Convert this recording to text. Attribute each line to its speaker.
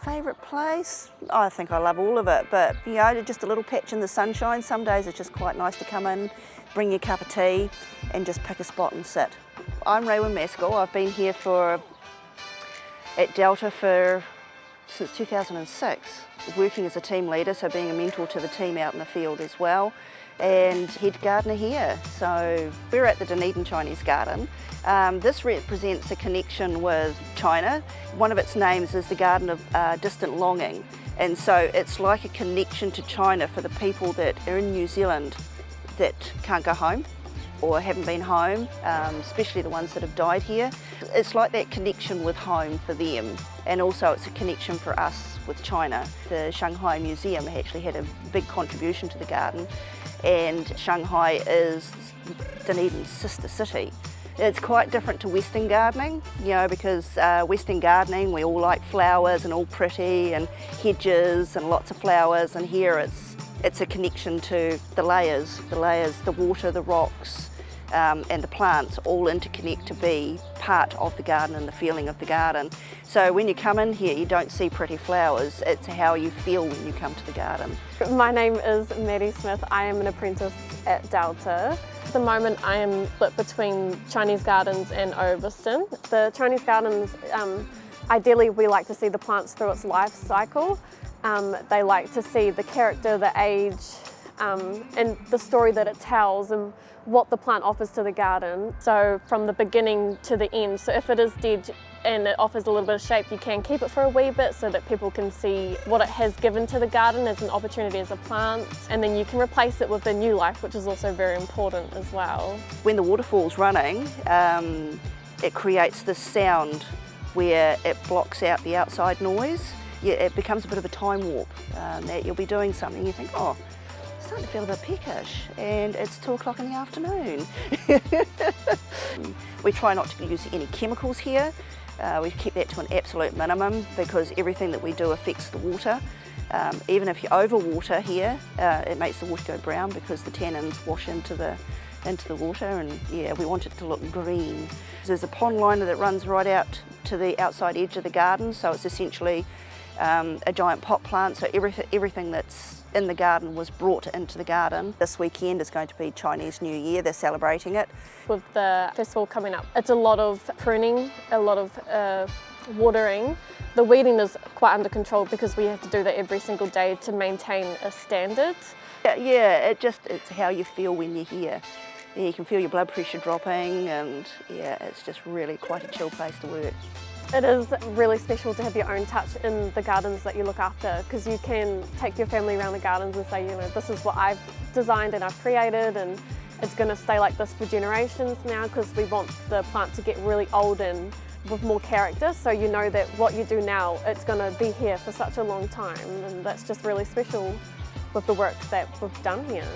Speaker 1: Favourite place? I think I love all of it, but you know, just a little patch in the sunshine. Some days it's just quite nice to come in, bring your cup of tea and just pick a spot and sit. I'm Raewyn Maskell. I've been here at Delta since 2006, working as a team leader, so being a mentor to the team out in the field as well, and head gardener here. So we're at the Dunedin Chinese Garden. This represents a connection with China. One of its names is the Garden of Distant Longing, and so it's like a connection to China for the people that are in New Zealand that can't go home or haven't been home, especially the ones that have died here. It's like that connection with home for them, and also it's a connection for us with China. The Shanghai Museum actually had a big contribution to the garden, and Shanghai is Dunedin's sister city. It's quite different to Western gardening, you know, because Western gardening, we all like flowers and all pretty and hedges and lots of flowers, and here it's a connection to the layers, the water, the rocks, and the plants all interconnect to be part of the garden and the feeling of the garden. So when you come in here, you don't see pretty flowers, it's how you feel when you come to the garden.
Speaker 2: My name is Maddie Smith. I am an apprentice at Delta. At the moment I am split between Chinese gardens and Overston. The Chinese gardens, ideally we like to see the plants through its life cycle. They like to see the character, the age, and the story that it tells and what the plant offers to the garden. So from the beginning to the end. So if it is dead and it offers a little bit of shape, you can keep it for a wee bit so that people can see what it has given to the garden as an opportunity as a plant. And then you can replace it with a new life, which is also very important as well.
Speaker 1: When the waterfall's running, it creates this sound where it blocks out the outside noise. Yeah, it becomes a bit of a time warp, that you'll be doing something, you think, oh, I'm starting to feel a bit peckish, and it's 2 o'clock in the afternoon. We try not to use any chemicals here. We keep that to an absolute minimum because everything that we do affects the water. Even if you overwater here, it makes the water go brown because the tannins wash into the water, and yeah, we want it to look green. There's a pond liner that runs right out to the outside edge of the garden, so it's essentially a giant pot plant, so everything that's in the garden was brought into the garden. This weekend is going to be Chinese New Year, they're celebrating it.
Speaker 2: With the festival coming up, it's a lot of pruning, a lot of watering. The weeding is quite under control because we have to do that every single day to maintain a standard.
Speaker 1: Yeah, it's how you feel when you're here. Yeah, you can feel your blood pressure dropping, and yeah, it's just really quite a chill place to work.
Speaker 2: It is really special to have your own touch in the gardens that you look after, because you can take your family around the gardens and say, you know, this is what I've designed and I've created, and it's going to stay like this for generations now, because we want the plant to get really old and with more character, so you know that what you do now, it's going to be here for such a long time, and that's just really special with the work that we've done here.